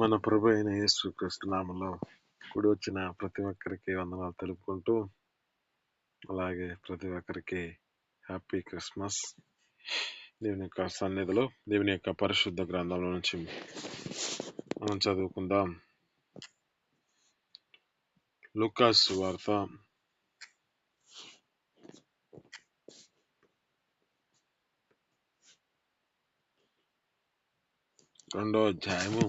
మన ప్రభు అయిన యేసుక్రీస్తు నామములో కూడి వచ్చిన ప్రతి ఒక్కరికి వందనాలు తెలుపుకుంటూ, అలాగే ప్రతి ఒక్కరికి హ్యాపీ క్రిస్మస్. దేవుని యొక్క సన్నిధిలో దేవుని యొక్క పరిశుద్ధ గ్రంథంలో నుంచి మనం చదువుకుందాం. లూకాసు వార్త 2వ అధ్యాయము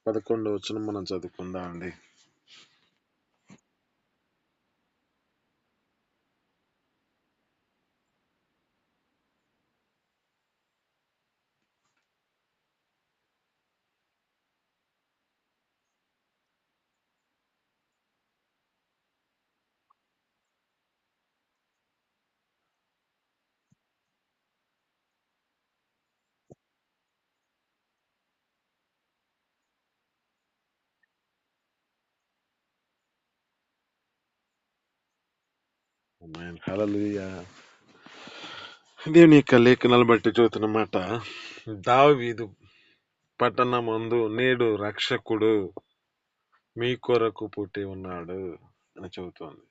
11వ వచనం మనం చదువుకుందాం అండి. ఆమేన్. హల్లెలూయా. దేవుని యొక్క లేఖనాలు బట్టి చూస్తున్నమాట, దావీదు పట్టణమందు నేడు రక్షకుడు మీ కొరకు పుట్టి ఉన్నాడు అని చెబుతోంది.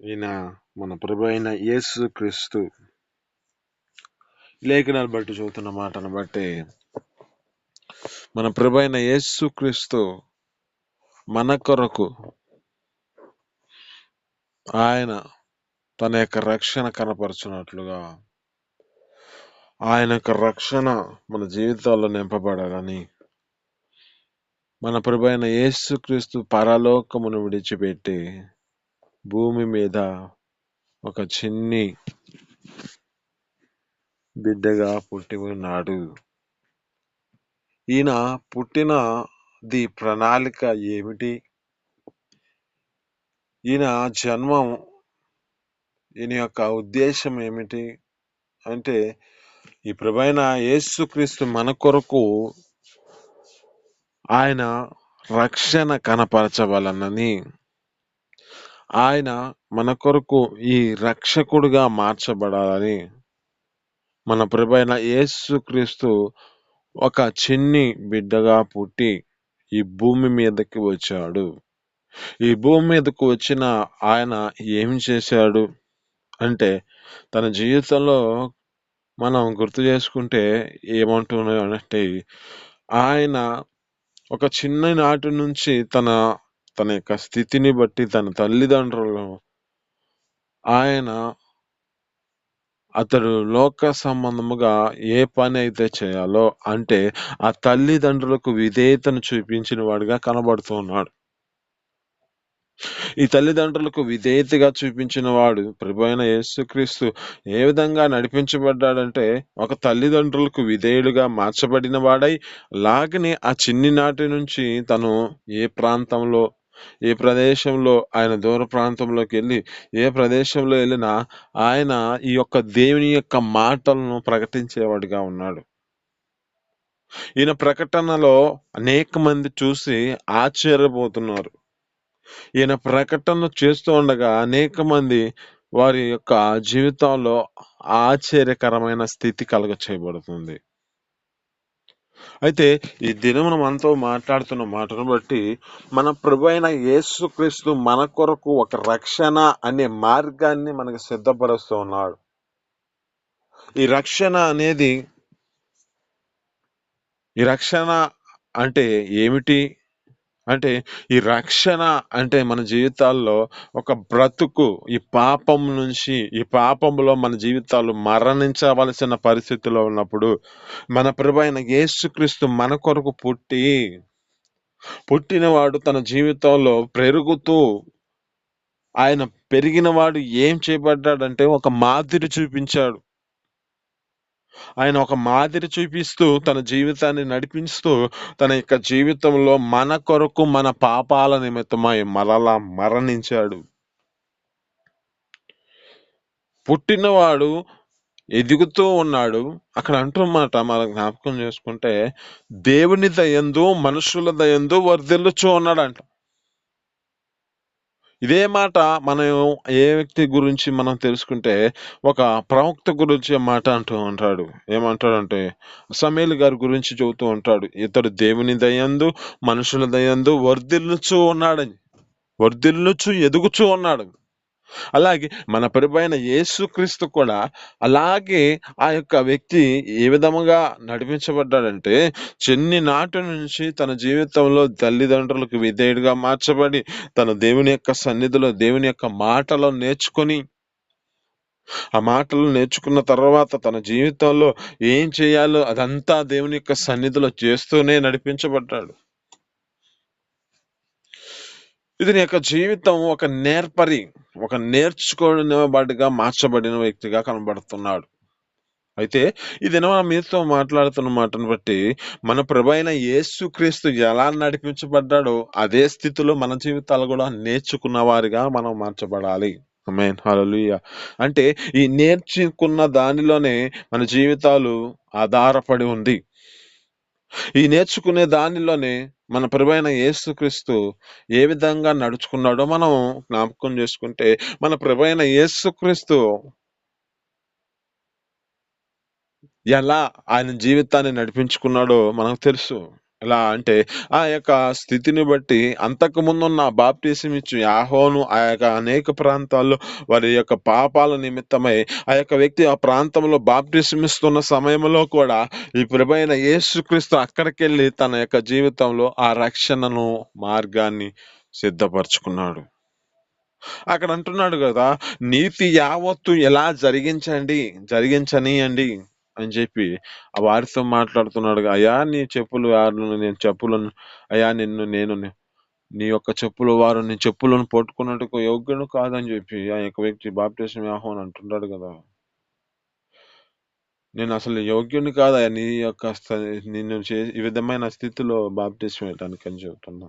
ఈయన మన ప్రభు అయిన యేసు క్రీస్తు. లేఖనాలు బట్టి చూస్తున్న మాటను బట్టి మన ప్రభు అయిన యేసు క్రీస్తు మన కొరకు ఆయన తన యొక్క రక్షణ కనపరచున్నట్లుగా, ఆయన యొక్క రక్షణ మన జీవితాల్లో నింపబడాలని మన ప్రభు అయిన యేసు క్రీస్తు పరలోకమును విడిచిపెట్టి భూమి మీద ఒక చిన్ని బిడ్డగా పుట్టి ఉన్నాడు. ఈయన పుట్టినది ప్రణాళిక ఏమిటి? ఈయన జన్మం, ఈయన యొక్క ఉద్దేశం ఏమిటి అంటే, ఈ ప్రభువైన యేసుక్రీస్తు మన కొరకు ఆయన రక్షణ కనపరచవలనని, ఆయన మన కొరకు ఈ రక్షకుడుగా మార్చబడాలని మన ప్రభువైన యేసుక్రీస్తు ఒక చిన్ని బిడ్డగా పుట్టి ఈ భూమి మీదకి వచ్చాడు. ఈ భూమి మీదకు వచ్చిన ఆయన ఏమి చేశాడు అంటే, తన జీవితంలో మనం గుర్తు చేసుకుంటే ఏమంటున్నాడంటే, ఆయన ఒక చిన్న నాటి నుంచి తన యొక్క స్థితిని బట్టి తన తల్లిదండ్రులు అతడు లోక సంబంధముగా ఏ పని అయితే చేయాలో అంటే ఆ తల్లిదండ్రులకు విధేయతను చూపించిన వాడిగా కనబడుతూ ఉన్నాడు. ఈ తల్లిదండ్రులకు విధేయతగా చూపించిన వాడు ప్రభువైన యేసుక్రీస్తు ఏ విధంగా నడిపించబడ్డాడంటే, ఒక తల్లిదండ్రులకు విధేయుడిగా మార్చబడిన వాడై, లాగనే ఆ చిన్ని నాటి నుంచి తను ఏ ప్రాంతంలో, ఏ ప్రదేశంలో, ఆయన దూర ప్రాంతంలోకి వెళ్ళి ఏ ప్రదేశంలో వెళ్ళినా ఆయన ఈ యొక్క దేవుని యొక్క మాటలను ప్రకటించేవాడిగా ఉన్నాడు. ఈయన ప్రకటనలో అనేక మంది చూసి ఆశ్చర్యపోతున్నారు. ఈయన ప్రకటన చేస్తూ ఉండగా అనేక మంది వారి యొక్క జీవితంలో ఆశ్చర్యకరమైన స్థితి కలుగ చేయబడుతుంది. అయితే ఈ దినం మనతో మాట్లాడుతున్న మాటను బట్టి మన ప్రభు అయిన యేసుక్రీస్తు మన కొరకు ఒక రక్షణ అనే మార్గాన్ని మనకు సిద్ధపరుస్తూ ఉన్నాడు. ఈ రక్షణ అంటే ఏమిటి అంటే, ఈ రక్షణ అంటే మన జీవితాల్లో ఒక బ్రతుకు, ఈ పాపం నుంచి, ఈ పాపంలో మన జీవితాలు మరణించవలసిన పరిస్థితిలో ఉన్నప్పుడు మన ప్రభు అయిన యేసుక్రీస్తు మన కొరకు పుట్టినవాడు తన జీవితంలో పెరుగుతూ, ఆయన పెరిగిన వాడు ఏం చేయబడ్డాడంటే ఒక మాదిరి చూపించాడు. ఆయన ఒక మాదిరి చూపిస్తూ తన జీవితాన్ని నడిపిస్తూ తన యొక్క జీవితంలో మన కొరకు మన పాపాల నిమిత్తమై మరలా మరణించాడు. పుట్టినవాడు ఎదుగుతూ ఉన్నాడు. అక్కడ అంటున్నమాట మనం జ్ఞాపకం చేసుకుంటే, దేవుని దయందు మనుషుల దయందు వర్ధిల్లుచూ ఉన్నాడంట. ఇదే మాట మనం ఏ వ్యక్తి గురించి మనం తెలుసుకుంటే, ఒక ప్రవక్త గురించి మాట అంటూ ఉంటాడు. ఏమంటాడంటే, సమూయేలు గారి గురించి చెబుతూ ఉంటాడు. ఇతడు దేవుని దయందు, మనుషుల దయందు వర్ధిల్లుచూ ఉన్నాడని. వర్ధిల్లుచు ఎదుగుచూ ఉన్నాడు. అలాగే మన ప్రభువైన యేసుక్రీస్తు కూడా అలాగే ఆ యొక్క వ్యక్తి ఏ విధముగా నడిపించబడ్డాడంటే, చిన్ననాటి నుంచి తన జీవితంలో తల్లిదండ్రులకు విధేయుడిగా మార్చబడి, తను దేవుని యొక్క సన్నిధిలో దేవుని యొక్క మాటలు నేర్చుకొని, ఆ మాటలు నేర్చుకున్న తర్వాత తన జీవితంలో ఏం చేయాలో అదంతా దేవుని యొక్క సన్నిధిలో చేస్తూనే నడిపించబడ్డాడు. ఇతని యొక్క జీవితం ఒక నేర్పరి, ఒక నేర్చుకునేవాడిగా మార్చబడిన వ్యక్తిగా కనబడుతున్నాడు. అయితే ఈ దినం మీతో మాట్లాడుతున్న మాటను బట్టి మన ప్రభువైన యేసుక్రీస్తు ఎలా నడిపించబడ్డాడో అదే స్థితిలో మన జీవితాలు కూడా నేర్చుకున్న వారిగా మనం మార్చబడాలి. ఆమేన్. హల్లెలూయా. అంటే ఈ నేర్చుకున్న దానిలోనే మన జీవితాలు ఆధారపడి ఉంది. ఈ నేర్చుకునే దానిలోనే మన ప్రభువైన యేసుక్రీస్తు ఏ విధంగా నడుచుకున్నాడో మనం జ్ఞాపకం చేసుకుంటే, మన ప్రభువైన యేసుక్రీస్తు ఎలా ఆయన జీవితాన్ని నడిపించుకున్నాడో మనకు తెలుసు. ఎలా అంటే ఆ యొక్క స్థితిని బట్టి అంతకుముందున్న బాప్టిసం ఇచ్చు యాహోను ఆ యొక్క అనేక ప్రాంతాల్లో వారి యొక్క పాపాల నిమిత్తమై ఆ యొక్క వ్యక్తి ఆ ప్రాంతంలో బాప్టిసం ఇస్తున్న సమయంలో కూడా ఈ ప్రభువైన యేసుక్రీస్తు అక్కడికెళ్ళి తన యొక్క జీవితంలో ఆ రక్షణను, మార్గాన్ని సిద్ధపరచుకున్నాడు. అక్కడ అంటున్నాడు గదా! నీతి యావత్తు ఎలా జరిగించనీయండి అని చెప్పి ఆ వారితో మాట్లాడుతున్నాడుగా. అయ్యా నీ చెప్పులు వారును నేను చెప్పులను అయ్యా నీ యొక్క చెప్పుల వారు నీ చెప్పులను పట్టుకొనుటకు యోగ్యుడు కాదని చెప్పి ఆ యొక్క వ్యక్తి బాప్తిస్మం యోహాను అంటున్నాడు గదా! నేనసలు యోగ్యుడిని కాదయ్యా నీ యొక్క నిన్ను ఈ విధమైన స్థితిలో బాప్తిస్మం ఇవ్వటానికని చెబుతున్నా.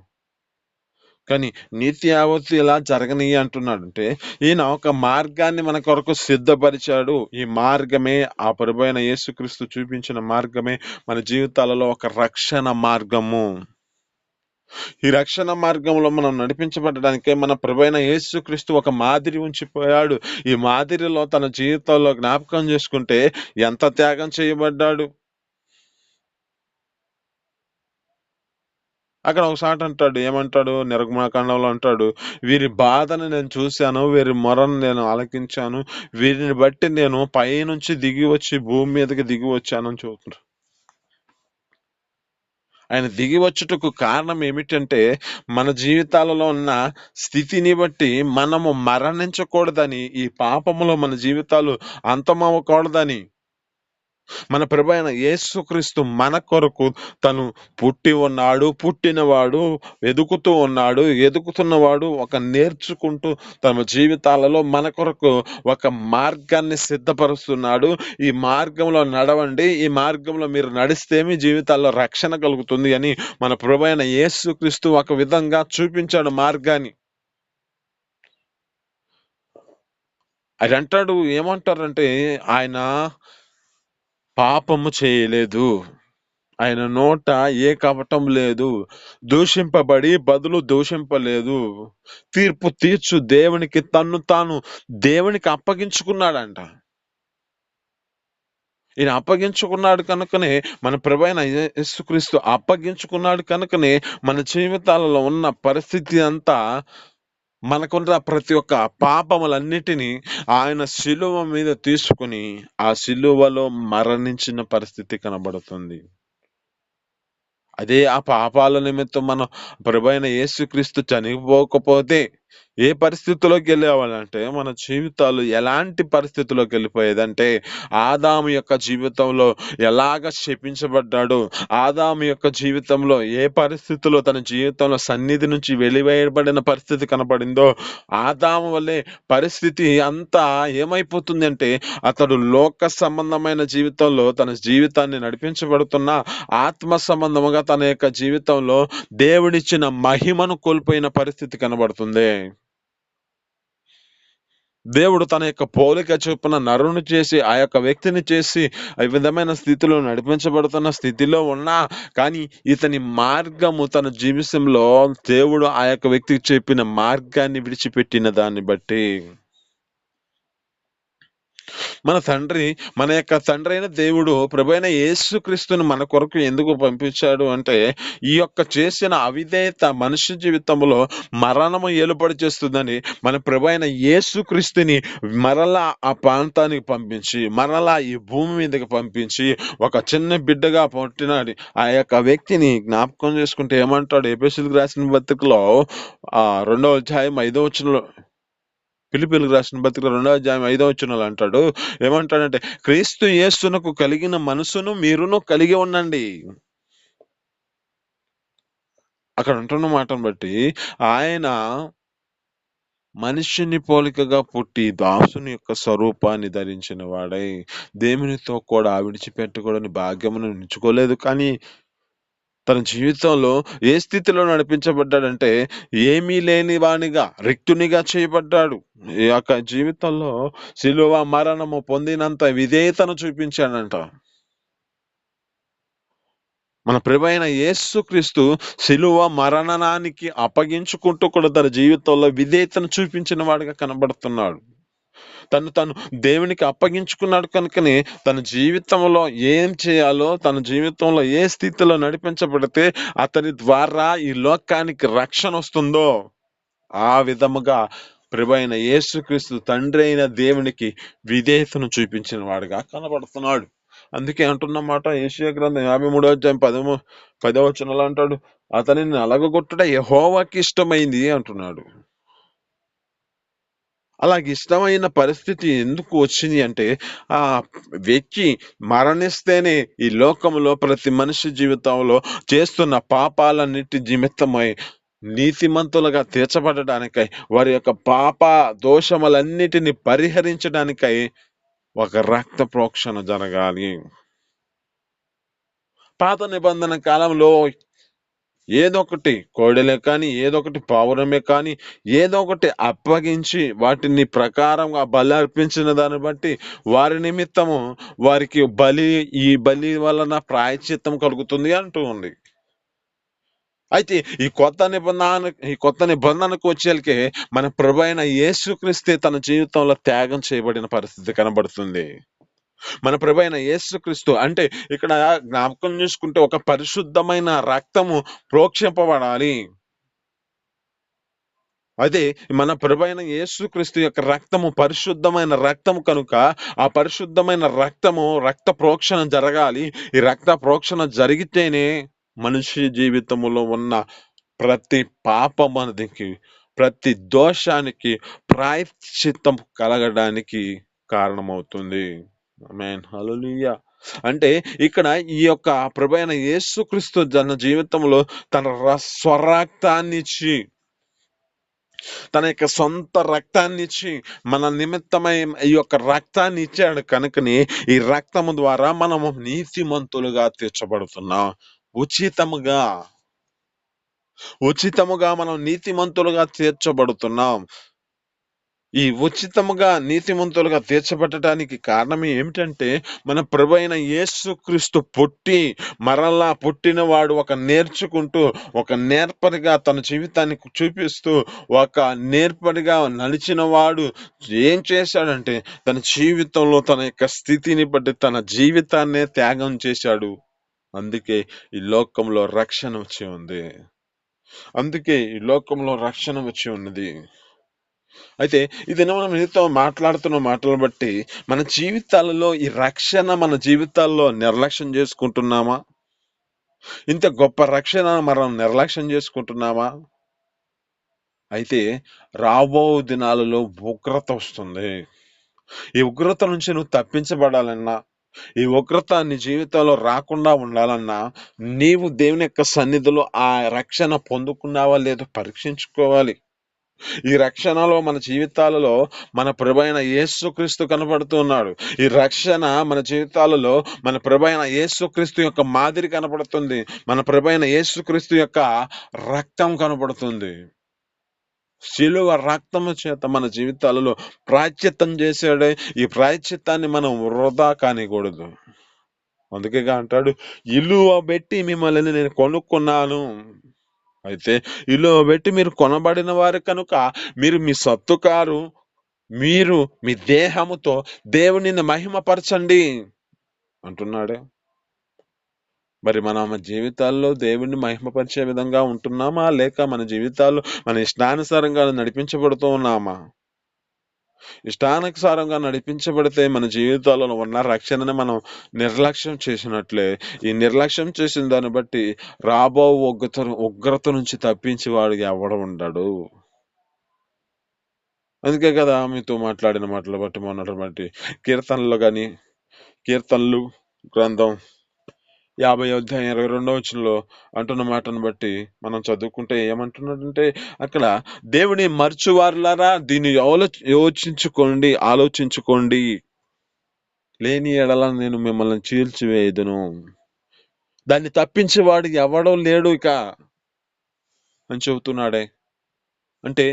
కానీ నీతి యావత్తు ఇలా జరగనీయి అంటున్నాడంటే, ఈయన ఒక మార్గాన్ని మన కొరకు సిద్ధపరిచాడు. ఈ మార్గమే ఆ ప్రభువైన యేసుక్రీస్తు చూపించిన మార్గమే మన జీవితాలలో ఒక రక్షణ మార్గము. ఈ రక్షణ మార్గంలో మనం నడిపించబడడానికే మన ప్రభువైన యేసుక్రీస్తు ఒక మాదిరి ఉంచిపోయాడు. ఈ మాదిరిలో తన జీవితంలో జ్ఞాపకం చేసుకుంటే ఎంత త్యాగం చేయబడ్డాడు. అక్కడ ఒక సాట అంటాడు. ఏమంటాడు? నిర్గమకాండంలో అంటాడు, వీరి బాధను నేను చూశాను, వీరి మొరను నేను ఆలకించాను, వీరిని బట్టి నేను పైనుంచి దిగి వచ్చి భూమి మీదకి దిగి వచ్చానని చెబుతున్నాడు. ఆయన దిగి వచ్చుటకు కారణం ఏమిటంటే, మన జీవితాలలో ఉన్న స్థితిని బట్టి మనము మరణించకూడదని, ఈ పాపములో మన జీవితాలు అంతమవ్వకూడదని మన ప్రభువైన యేసుక్రీస్తు మన కొరకు తను పుట్టి ఉన్నాడు, పుట్టినవాడు, ఎదుగుతున్నవాడు ఒక నేర్చుకుంటూ తమ జీవితాలలో మన కొరకు ఒక మార్గాన్ని సిద్ధపరుస్తున్నాడు. ఈ మార్గంలో నడవండి, ఈ మార్గంలో మీరు నడిస్తే మీ జీవితాల్లో రక్షణ కలుగుతుంది అని మన ప్రభువైన యేసుక్రీస్తు ఒక విధంగా చూపించాడు మార్గాన్ని. అది అంటాడు ఏమంటారంటే ఆయన పాపము చేయలేదు. ఆయన నోట ఏ కపటం లేదు. దూషింపబడి బదులు దూషింపలేదు. తీర్పు తీర్చు దేవునికి తన్ను తాను దేవునికి అప్పగించుకున్నాడంట. ఈయన అప్పగించుకున్నాడు కనుకనే మన ప్రభువైన యేసుక్రీస్తు అప్పగించుకున్నాడు కనుకనే మన జీవితాలలో ఉన్న పరిస్థితి అంతా మనకున్న ప్రతి ఒక్క పాపములన్నిటినీ ఆయన శిలువ మీద తీసుకొని ఆ శిలువలో మరణించిన పరిస్థితి కనబడుతుంది. అదే ఆ పాపాల నిమిత్తం మనం ప్రభువైన యేసుక్రీస్తు చనిపోకపోతే ఏ పరిస్థితిలోకి వెళ్ళేవాళ్ళంటే మన జీవితాలు ఎలాంటి పరిస్థితిలోకి వెళ్ళిపోయేదంటే ఆదాము యొక్క జీవితంలో ఎలాగ శపించబడ్డాడో ఆదాము యొక్క జీవితంలో ఏ పరిస్థితిలో తన జీవితంలో సన్నిధి నుంచి వెలివేయబడిన పరిస్థితి కనబడిందో ఆదాము వల్లే పరిస్థితి అంతా ఏమైపోతుంది అంటే అతడు లోక సంబంధమైన జీవితంలో తన జీవితాన్ని నడిపించబడుతున్న ఆత్మ సంబంధముగా తన యొక్క జీవితంలో దేవుడిచ్చిన మహిమను కోల్పోయిన పరిస్థితి కనబడుతుంది. దేవుడు తన యొక్క పోలిక చొప్పున నరుని చేసి ఆ యొక్క వ్యక్తిని చేసి ఆ విధమైన స్థితిలో నడిపించబడుతున్న స్థితిలో ఉన్నా కానీ ఇతని మార్గము తన జీవితంలో దేవుడు ఆ యొక్క వ్యక్తికి చెప్పిన మార్గాన్ని విడిచిపెట్టిన దాన్ని బట్టి మన యొక్క తండ్రి అయిన దేవుడు ప్రభైన యేసుక్రీస్తుని మన కొరకు ఎందుకు పంపించాడు అంటే ఈ యొక్క చేసిన అవిధేయత మనిషి జీవితంలో మరణము ఏలుబడి చేస్తుందని మన ప్రభైన యేసుక్రీస్తుని మరలా ఆ ప్రాంతానికి పంపించి మరలా ఈ భూమి మీదకి పంపించి ఒక చిన్న బిడ్డగా పుట్టినాడు ఆ యొక్క వ్యక్తిని జ్ఞాపకం చేసుకుంటే ఏమంటాడు ఎఫెసీయులకు రాసిన పత్రికలో 2వ అధ్యాయం 5వ వచనంలో ఫిలిప్పీయులకు రాసిన పత్రిక 2వ అధ్యాయం 5వ వచనంలో అంటాడు ఏమంటాడంటే క్రీస్తు యేసునకు కలిగిన మనసును మీరును కలిగి ఉండండి. అక్కడ ఉంటున్న మాటను బట్టి ఆయన మనిషిని పోలికగా పుట్టి దాసుని యొక్క స్వరూపాన్ని ధరించిన వాడై దేవునితో కూడా విడిచిపెట్టకూడని భాగ్యమును ఎంచుకోలేదు. కానీ తన జీవితంలో ఏ స్థితిలో నడిపించబడ్డాడంటే ఏమీ లేని వానిగా రిక్తునిగా చేయబడ్డాడు. ఈ యొక్క జీవితంలో శిలువ మరణము పొందినంత విధేయతను చూపించాడంట. మన ప్రభువైన యేసుక్రీస్తు శిలువ మరణానికి అప్పగించుకుంటూ కూడా తన జీవితంలో విధేయతను చూపించిన వాడిగా కనబడుతున్నాడు. తను దేవునికి అప్పగించుకున్నాడు కనుకనే తన జీవితంలో ఏం చేయాలో తన జీవితంలో ఏ స్థితిలో నడిపించబడితే అతని ద్వారా ఈ లోకానికి రక్షణ వస్తుందో ఆ విధముగా ప్రభువైన యేసుక్రీస్తు తండ్రి అయిన దేవునికి విధేయతను చూపించిన వాడుగా కనబడుతున్నాడు. అందుకే అంటున్నమాట యెషయా గ్రంథం 53వ అధ్యాయం 10వ వచనంలో అంటాడు అతనిని నలగగొట్టుట యెహోవాకి ఇష్టమైంది అంటున్నాడు. అలాగే ఇష్టమైన పరిస్థితి ఎందుకు వచ్చింది అంటే ఆ వ్యక్తి మరణిస్తేనే ఈ లోకంలో ప్రతి మనిషి జీవితంలో చేస్తున్న పాపాలన్నిటి నిమిత్తమై నీతిమంతులుగా తీర్చబడడానికై వారి యొక్క పాప దోషములన్నిటిని పరిహరించడానికై ఒక రక్త ప్రోక్షణ జరగాలి. పాత నిబంధన కాలంలో ఏదో ఒకటి కోడెలే కానీ ఏదో ఒకటి పావురమే కానీ ఏదో ఒకటి అప్పగించి వాటిని ప్రకారంగా బలి అర్పించిన దాన్ని బట్టి వారి నిమిత్తము వారికి ఈ బలి వలన ప్రాయశ్చిత్తం కలుగుతుంది అంటూ ఉంది. అయితే ఈ కొత్త నిబంధనకు వచ్చేకే మన ప్రభు అయిన యేసుక్రీస్తే తన జీవితంలో త్యాగం చేయబడిన పరిస్థితి కనబడుతుంది. మన ప్రభు అయిన యేసుక్రీస్తు అంటే ఇక్కడ జ్ఞాపకం చేసుకుంటే ఒక పరిశుద్ధమైన రక్తము ప్రోక్షింపబడాలి. అదే మన ప్రభైన యేసుక్రీస్తు యొక్క రక్తము పరిశుద్ధమైన రక్తము కనుక ఆ పరిశుద్ధమైన రక్తము రక్త ప్రోక్షణ జరగాలి. ఈ రక్త ప్రోక్షణ జరిగితేనే మనిషి జీవితములో ఉన్న ప్రతి పాపమనికి ప్రతి దోషానికి ప్రాయశ్చిత్తం కలగడానికి కారణమవుతుంది. ఆమేన్ హల్లెలూయా. అంటే ఇక్కడ ఈ యొక్క ప్రభైన యేసుక్రీస్తు తన జీవితంలో తన స్వరక్తాన్ని ఇచ్చి తన యొక్క సొంత రక్తాన్ని ఇచ్చి మన నిమిత్తమై ఈ యొక్క రక్తాన్ని ఇచ్చాడు కనుకని ఈ రక్తము ద్వారా మనము నీతిమంతులుగా తీర్చబడుతున్నాం. ఉచితముగా మనం నీతిమంతులుగా తీర్చబడుతున్నాం. ఈ ఉచితముగా నీతిమంతులుగా తీర్చబడటానికి కారణం ఏమిటంటే మన ప్రభువైన యేసుక్రీస్తు పుట్టి మరలా పుట్టినవాడు నేర్చుకుంటూ ఒక నేర్పరిగా తన జీవితాన్ని చూపిస్తూ ఒక నేర్పరిగా నడిచిన వాడు ఏం చేశాడంటే తన జీవితంలో తన యొక్క స్థితిని బట్టి తన జీవితాన్నే త్యాగం చేశాడు. అందుకే ఈ లోకంలో రక్షణ వచ్చి ఉంది. అయితే ఇది మనం మీతో మాట్లాడుతున్న మాటలు బట్టి మన జీవితాలలో ఈ రక్షణ మన జీవితాల్లో నిర్లక్ష్యం చేసుకుంటున్నామా? ఇంత గొప్ప రక్షణ మనం నిర్లక్ష్యం చేసుకుంటున్నామా? అయితే రాబో దినాలలో ఉగ్రత వస్తుంది. ఈ ఉగ్రత నుంచి నువ్వు తప్పించబడాలన్నా ఈ ఉగ్రత నీ జీవితంలో రాకుండా ఉండాలన్నా నీవు దేవుని యొక్క సన్నిధిలో ఆ రక్షణ పొందుకున్నావా లేదో పరీక్షించుకోవాలి. ఈ రక్షణలో మన జీవితాలలో మన ప్రభువైన యేసుక్రీస్తు కనబడుతున్నాడు. ఈ రక్షణ మన జీవితాలలో మన ప్రభువైన యేసుక్రీస్తు యొక్క మాదిరి కనబడుతుంది. మన ప్రభువైన యేసుక్రీస్తు యొక్క రక్తం కనబడుతుంది. శిలువ రక్తము చేత మన జీవితాలలో ప్రాయశ్చిత్తం చేశాడే. ఈ ప్రాయశ్చిత్తాన్ని మనం వృధా కానికూడదు. అందుకేగా అంటాడు, ఇలువ పెట్టి మిమ్మల్ని నేను కొనుక్కున్నాను. అయితే ఇలువ పెట్టి మీరు కొనబడిన వారు కనుక మీరు మీ సొత్తు కారు, మీరు మీ దేహముతో దేవునిని మహిమపరచండి అంటున్నాడే. మరి మన జీవితాల్లో దేవుణ్ణి మహిమపరిచే విధంగా ఉంటున్నామా, లేక మన జీవితాల్లో మన ఇష్టానుసారంగా నడిపించబడుతూ ఉన్నామా? ఇష్టానుసారంగా నడిపించబడితే మన జీవితాలలో ఉన్న రక్షణని మనం నిర్లక్ష్యం చేసినట్లే. ఈ నిర్లక్ష్యం చేసిన దాన్ని బట్టి రాబో ఉగ్రత నుంచి తప్పించి వాడు ఎవడు ఉండడు. అందుకే కదా మీతో మాట్లాడిన మాటలు బట్టి మొన్నటి కీర్తనలు గాని, కీర్తనలు గ్రంథం 50 అధ్యాయం 22 వచనంలో అంటున్న మాటను బట్టి మనం చదువుకుంటే ఏమంటున్నాడంటే, అక్కడ దేవుని మరచువారులారా దీన్ని యోచించుకోండి, ఆలోచించుకోండి, లేని ఎడల నేను మిమ్మల్ని చీల్చివేయుదును. దాన్ని తప్పించేవాడు ఎవడో లేడు ఇక అని చెబుతున్నాడే. అంటే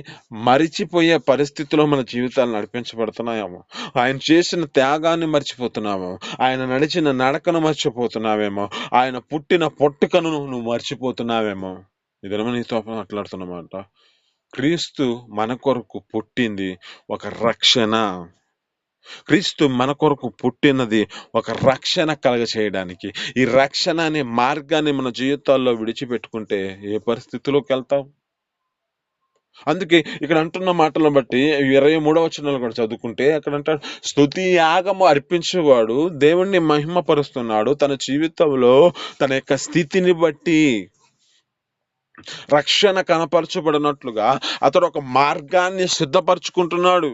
మరిచిపోయే పరిస్థితిలో మన జీవితాలు నడిపించబడుతున్నాయేమో. ఆయన చేసిన త్యాగాన్ని మర్చిపోతున్నామో, ఆయన నడిచిన నడకను మర్చిపోతున్నావేమో, ఆయన పుట్టిన పుట్టుకను నువ్వు మర్చిపోతున్నావేమో. ఇదేమో నీతో మాట్లాడుతున్నమాట. క్రీస్తు మన కొరకు పుట్టింది ఒక రక్షణ. క్రీస్తు మన కొరకు పుట్టినది ఒక రక్షణ కలగచేయడానికి. ఈ రక్షణ అనే మార్గాన్ని మన జీవితాల్లో విడిచిపెట్టుకుంటే ఏ పరిస్థితిలోకి వెళ్తాం? అందుకే ఇక్కడ అంటున్న మాటలను బట్టి 23వ వచనంలో కూడా చదువుకుంటే అక్కడ అంటాడు, స్తుతి యాగము అర్పించేవాడు దేవుణ్ణి మహిమపరుస్తున్నాడు. తన జీవితంలో తన యొక్క స్థితిని బట్టి రక్షణ కనపరచబడినట్లుగా అతడు ఒక మార్గాన్ని సిద్ధపరచుకుంటున్నాడు.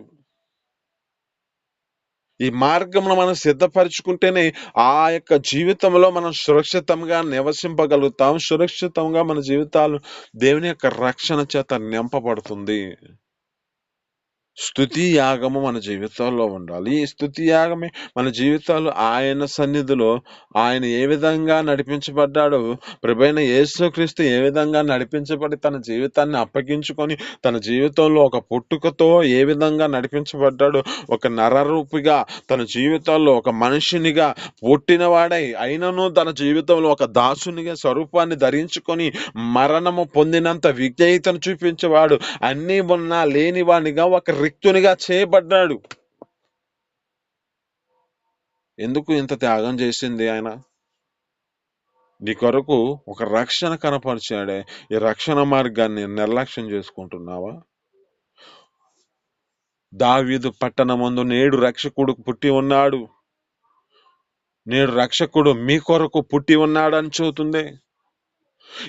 ఈ మార్గంలో మనం సిద్ధపరచుకుంటేనే ఆ యొక్క జీవితంలో మనం సురక్షితంగా నివసింపగలుగుతాం. సురక్షితంగా మన జీవితాలు దేవుని యొక్క రక్షణ చేత నింపబడుతుంది. స్తుతి యాగము మన జీవితాల్లో ఉండాలి. ఈ స్తుతి యాగమే మన జీవితాలు ఆయన సన్నిధిలో ఆయన ఏ విధంగా నడిపించబడ్డాడో, ప్రభువైన యేసుక్రీస్తు ఏ విధంగా నడిపించబడి తన జీవితాన్ని అప్పగించుకొని తన జీవితంలో ఒక పుట్టుకతో ఏ విధంగా నడిపించబడ్డాడో, ఒక నరరూపిగా తన జీవితాల్లో ఒక మనిషినిగా పుట్టినవాడై అయినను తన జీవితంలో ఒక దాసునిగా స్వరూపాన్ని ధరించుకొని మరణము పొందినంత విధేయతను చూపించేవాడు, అన్నీ ఉన్నా లేనివానిగా ఒక రిక్తునిగా చేయబడ్డాడు. ఎందుకు ఇంత త్యాగం చేసింది ఆయన? నీ కొరకు ఒక రక్షణ కనపరిచాడే. ఈ రక్షణ మార్గాన్ని నిర్లక్ష్యం చేసుకుంటున్నావా? దావీదు పట్టణమందు నేడు రక్షకుడు పుట్టి ఉన్నాడు, నేడు రక్షకుడు మీ కొరకు పుట్టి ఉన్నాడు అని చెబుతుంది.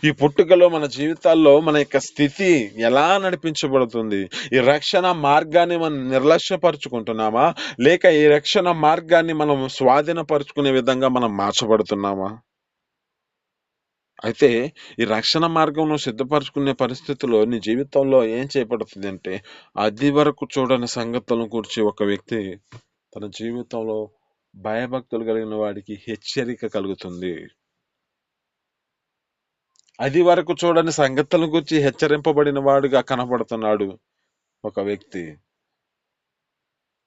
ఈ పుట్టుకలో మన జీవితాల్లో మన యొక్క స్థితి ఎలా నడిపించబడుతుంది? ఈ రక్షణ మార్గాన్ని మనం నిర్లక్ష్యపరుచుకుంటున్నామా, లేక ఈ రక్షణ మార్గాన్ని మనం స్వాధీనపరుచుకునే విధంగా మనం మార్చబడుతున్నామా? అయితే ఈ రక్షణ మార్గంలో సిద్ధపరచుకునే పరిస్థితిలో నీ జీవితంలో ఏం చేపడుతుంది అంటే, అది వరకు చూడని సంగతులను గురించి ఒక వ్యక్తి తన జీవితంలో భయభక్తులు కలిగిన వాడికి హెచ్చరిక కలుగుతుంది. అది వరకు చూడని సంగతుల గురించి హెచ్చరింపబడిన వాడుగా కనబడుతున్నాడు ఒక వ్యక్తి.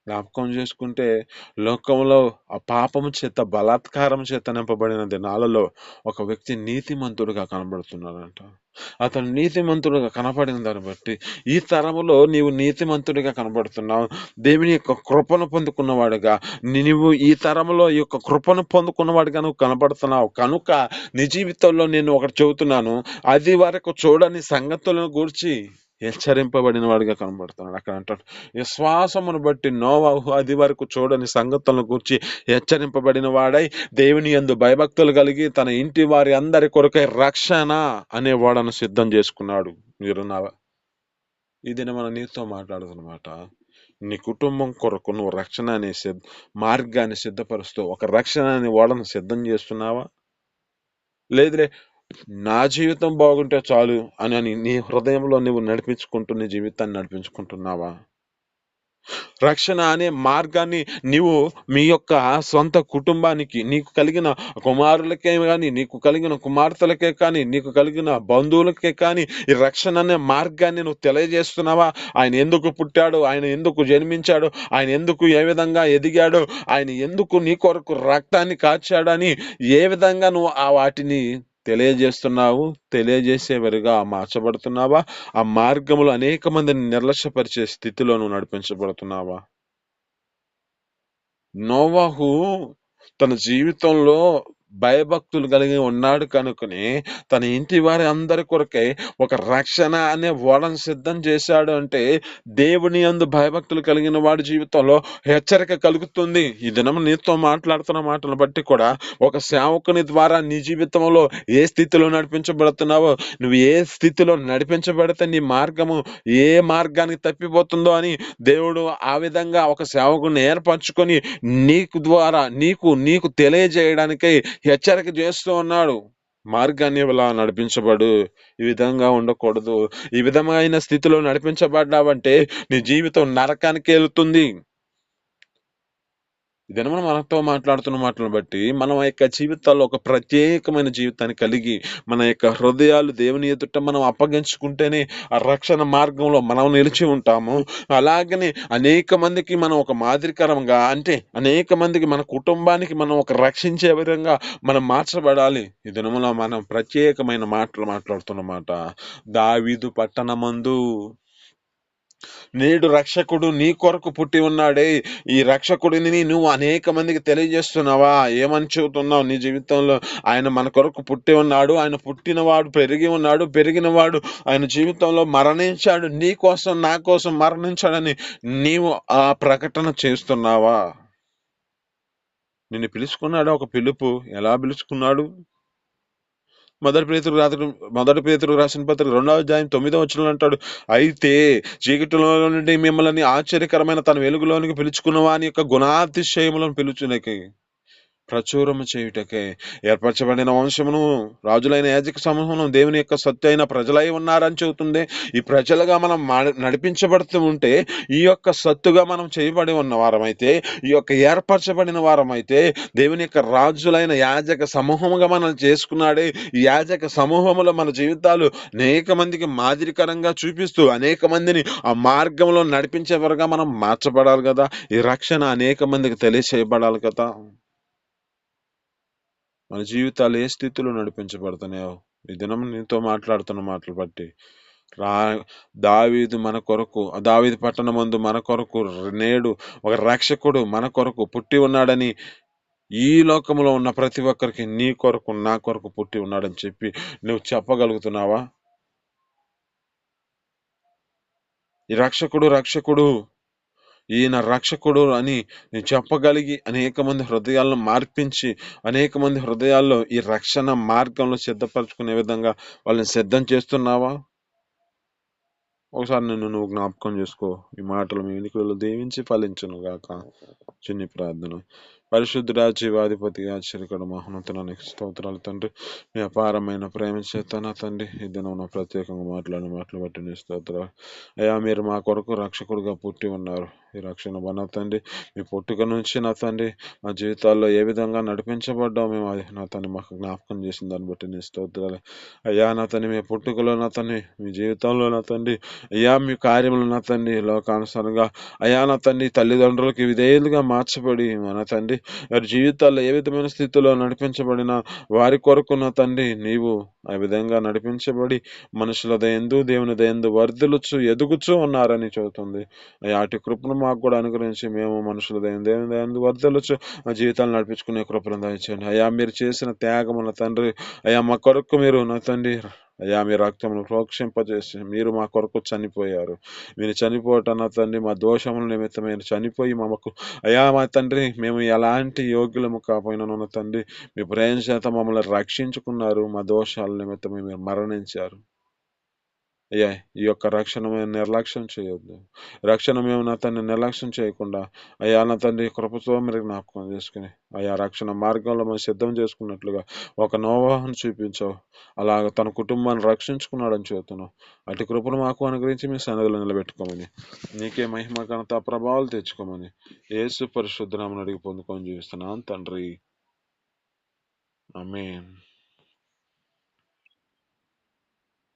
జ్ఞాపకం చేసుకుంటే లోకంలో ఆ పాపము చేత బలాత్కారం చేత నింపబడిన దినాలలో ఒక వ్యక్తి నీతిమంతుడుగా కనబడుతున్నాడంట. అతను నీతిమంతుడుగా కనపడిన దాన్ని బట్టి ఈ తరములో నీవు నీతిమంతుడిగా కనబడుతున్నావు. దేవుని యొక్క కృపను పొందుకున్నవాడుగా నీవు ఈ తరములో ఈ యొక్క కృపను పొందుకున్నవాడిగా నువ్వు కనబడుతున్నావు కనుక నీ జీవితంలో నేను ఒకటి చెబుతున్నాను, అది వరకు చూడని సంగతులను గూర్చి హెచ్చరింపబడిన వాడిగా కనబడుతున్నాడు. అక్కడ అంటాడు, విశ్వాసమును బట్టి నోవాహు అది వరకు చూడని సంగతులను గురించి హెచ్చరింపబడిన వాడై దేవుని యందు భయభక్తులు కలిగి తన ఇంటి వారి అందరి కొరకై రక్షణ అనే వాడను సిద్ధం చేసుకున్నాడు. మీరున్నావా? ఇది మన నీతో మాట్లాడుతున్నమాట. నీ కుటుంబం కొరకు నువ్వు రక్షణ అనే మార్గాన్ని సిద్ధపరుస్తూ ఒక రక్షణ అనే వాడను సిద్ధం చేస్తున్నావా? లేదులే నా జీవితం బాగుంటే చాలు అని నీ హృదయంలో నువ్వు నడిపించుకుంటూ నీ జీవితాన్ని నడిపించుకుంటున్నావా? రక్షణ అనే మార్గాన్ని నీవు మీ యొక్క సొంత కుటుంబానికి, నీకు కలిగిన కుమారులకే కానీ, నీకు కలిగిన కుమార్తెలకే కానీ, నీకు కలిగిన బంధువులకే కానీ ఈ రక్షణ అనే మార్గాన్ని నువ్వు తెలియజేస్తున్నావా? ఆయన ఎందుకు పుట్టాడు, ఆయన ఎందుకు జన్మించాడు, ఆయన ఎందుకు ఏ విధంగా ఎదిగాడు, ఆయన ఎందుకు నీ కొరకు రక్తాన్ని కార్చాడని ఏ విధంగా నువ్వు ఆ వాటిని తెలియజేస్తున్నావు? తెలియజేసేవారుగా మార్చబడుతున్నావా? ఆ మార్గములో అనేక మందిని నిర్లక్ష్యపరిచే స్థితిలో నువ్వు నడిపించబడుతున్నావా? నోవాహు తన జీవితంలో భయభక్తులు కలిగి ఉన్నాడు కనుకనే తన ఇంటి వారి అందరి కొరకై ఒక రక్షణ అనే ఓడను సిద్ధం చేశాడు. అంటే దేవుని యందు భయభక్తులు కలిగిన వాడి జీవితంలో హెచ్చరిక కలుగుతుంది. ఈ దినం నీతో మాట్లాడుతున్న మాటలను బట్టి కూడా ఒక సేవకుని ద్వారా నీ జీవితంలో ఏ స్థితిలో నడిపించబడుతున్నావో, నువ్వు ఏ స్థితిలో నడిపించబడితే నీ మార్గము ఏ మార్గానికి తప్పిపోతుందో అని దేవుడు ఆ విధంగా ఒక సేవకుని ఏర్పరచుకొని నీకు ద్వారా నీకు నీకు తెలియజేయడానికై హెచ్చరిక చేస్తూ ఉన్నాడు. మార్గాన్ని ఇలా నడిపించబడు, ఈ విధంగా ఉండకూడదు, ఈ విధమైన స్థితిలో నడిపించబడ్డావంటే నీ జీవితం నరకానికి వెళ్తుంది. ఈ దినమున మనతో మాట్లాడుతున్న మాటలను బట్టి మనం యొక్క జీవితాల్లో ఒక ప్రత్యేకమైన జీవితాన్ని కలిగి మన యొక్క హృదయాలు దేవుని ఎదుట మనం అప్పగించుకుంటేనే ఆ రక్షణ మార్గంలో మనం నిలిచి ఉంటాము. అలాగనే అనేక మందికి మనం ఒక మాదిరికరంగా, అంటే అనేక మందికి మన కుటుంబానికి మనం ఒక రక్షించే విధంగా మనం మార్చబడాలి. ఈ దినమున మనం ప్రత్యేకమైన మాటలు మాట్లాడుతున్నమాట. దావీదు పట్టణమందు నేడు రక్షకుడు నీ కొరకు పుట్టి ఉన్నాడే, ఈ రక్షకుడిని నువ్వు అనేక మందికి తెలియజేస్తున్నావా? ఏమని చెబుతున్నావు నీ జీవితంలో? ఆయన మన కొరకు పుట్టి ఉన్నాడు, ఆయన పుట్టినవాడు పెరిగి ఉన్నాడు, పెరిగినవాడు ఆయన జీవితంలో మరణించాడు, నీ కోసం నా కోసం మరణించాడని నీవు ఆ ప్రకటన చేస్తున్నావా? నిన్ను పిలుచుకున్నాడు ఒక పిలుపు. ఎలా పిలుచుకున్నాడు? మొదటి పేతురు రాసిన పత్రిక 2వ అధ్యాయం 9వ వచనంలో అంటాడు, అయితే చీకటిలో నుండి మిమ్మల్ని ఆశ్చర్యకరమైన తన వెలుగులోనికి పిలుచుకున్న వాని యొక్క గుణాతిశయములను పిలుచునకి ప్రచురము చేయుటకే ఏర్పరచబడిన వంశమును, రాజులైన యాజక సమూహమును, దేవుని యొక్క సత్తు అయిన ప్రజలై ఉన్నారని చెబుతుంది. ఈ ప్రజలుగా మనం నడిపించబడుతూ ఉంటే, ఈ యొక్క సత్తుగా మనం చేయబడి ఉన్న వారమైతే, ఈ యొక్క ఏర్పరచబడిన వారమైతే, దేవుని యొక్క రాజులైన యాజక సమూహముగా మనం చేసుకున్నాడే, ఈ యాజక సమూహములో మన జీవితాలు అనేక మందికి మాదిరికరంగా చూపిస్తూ అనేక మందిని ఆ మార్గంలో నడిపించేవారుగా మనం మార్చబడాలి కదా. ఈ రక్షణ అనేక మందికి తెలియచేయబడాలి కదా. మన జీవితాలు ఏ స్థితిలో నడిపించబడుతున్నాయో ఈ దినం నీతో మాట్లాడుతున్న మాటలు బట్టి రా దావీదు మన కొరకు, దావీదు పట్టణమందు మన కొరకు నేడు ఒక రక్షకుడు మన కొరకు పుట్టి ఉన్నాడని ఈ లోకంలో ఉన్న ప్రతి ఒక్కరికి నీ కొరకు నా కొరకు పుట్టి ఉన్నాడని చెప్పి నువ్వు చెప్పగలుగుతున్నావా? ఈ రక్షకుడు రక్షకుడు, ఈయన రక్షకుడు అని నేను చెప్పగలిగి అనేక మంది హృదయాలను మార్పించి అనేక మంది హృదయాల్లో ఈ రక్షణ మార్గంలో సిద్ధపరచుకునే విధంగా వాళ్ళని సిద్ధం చేస్తున్నావా? ఒకసారి నువ్వు జ్ఞాపకం చేసుకో. ఈ మాటలు మీ ఎన్నికలలో దీవించి ఫలించును గాక. చిన్ని ప్రార్థన. పరిశుద్ధుడా, జీవాధిపతిగా, ఆశ్చర్యకరుడు, మహోన్నతునికి స్తోత్రాలు తండ్రి. మీ అపారమైన ప్రేమ చేత నా తండ్రి ఈ దినం ప్రత్యేకంగా మాట్లాడిన మాటలు బట్టి నీ స్తోత్రాలు. అయ్యా, మీరు మా కొరకు రక్షకుడిగా పుట్టి ఉన్నారు. ఈ రక్షణ నా తండ్రి మీ పుట్టుక నుంచి నా తండ్రి మా జీవితాల్లో ఏ విధంగా నడిపించబడ్డావు మేము అది నా తండ్రి మాకు జ్ఞాపకం చేసిన దాన్ని బట్టి నీ స్తోత్రాలు. అయ్యా నా తండ్రి మీ పుట్టుకలో నా తండ్రి మీ జీవితంలో నా తండ్రి అయ్యా మీ కార్యములు నా తండ్రి లోకానుసారంగా అయ్యా నా తండ్రి తల్లిదండ్రులకి విధేయులుగా మార్చబడి మన తండ్రి వారి జీవితాల్లో ఏ విధమైన స్థితిలో నడిపించబడిన వారి కొరకు నా తండ్రి నీవు ఆ విధంగా నడిపించబడి మనుషుల దయందు దేవుని దయందు వర్ధిల్లుచు ఎదుగుచూ ఉన్నారని చెబుతుంది. అటు కృపను మాకు కూడా అనుగ్రహించి మేము మనుషుల దేవుని దయందు వర్ధిల్లుచు మా జీవితాలు నడిపించుకునే కృపను దయచేయండి. అయ్యా, మీరు చేసిన త్యాగము నా తండ్రి అయ్యా మా కొరకు మీరు నా తండ్రి అయ్యా మీ రక్తమును ప్రోక్షింపజేసి మీరు మా కొరకు చనిపోయారు. మీరు చనిపోవటం నా తండ్రి మా దోషముల నిమిత్తం మీరు చనిపోయి మాకు అయ్యా మా తండ్రి మేము ఎలాంటి యోగ్యులము కాపోయినాను నా తండ్రి మీ ప్రేమ చేత మమ్మల్ని రక్షించుకున్నారు. మా దోషాల నిమిత్తమే మీరు మరణించారు. అయ్యా ఈ యొక్క రక్షణ మేము నిర్లక్ష్యం చేయొద్దు. రక్షణ మేము నా తండ్రి నిర్లక్ష్యం చేయకుండా అయ్యా నా తండ్రి కృపతో మీరు జ్ఞాపకం చేసుకుని అయ్యా రక్షణ మార్గంలో మేము సిద్ధం చేసుకున్నట్లుగా ఒక నోవాహును చూపించావు. అలాగ తన కుటుంబాన్ని రక్షించుకున్నాడని చెబుతున్నావు. అటు కృపను మాకు అనుగ్రహించి మీ సన్నిధిలో నిలబెట్టుకోమని, నీకే మహిమ ఘనత ప్రభావాలు తెచ్చుకోమని యేసు పరిశుద్ధ నామమున అడిగి పొందుకొని జీవిస్తున్నాను తండ్రి. ఆమేన్.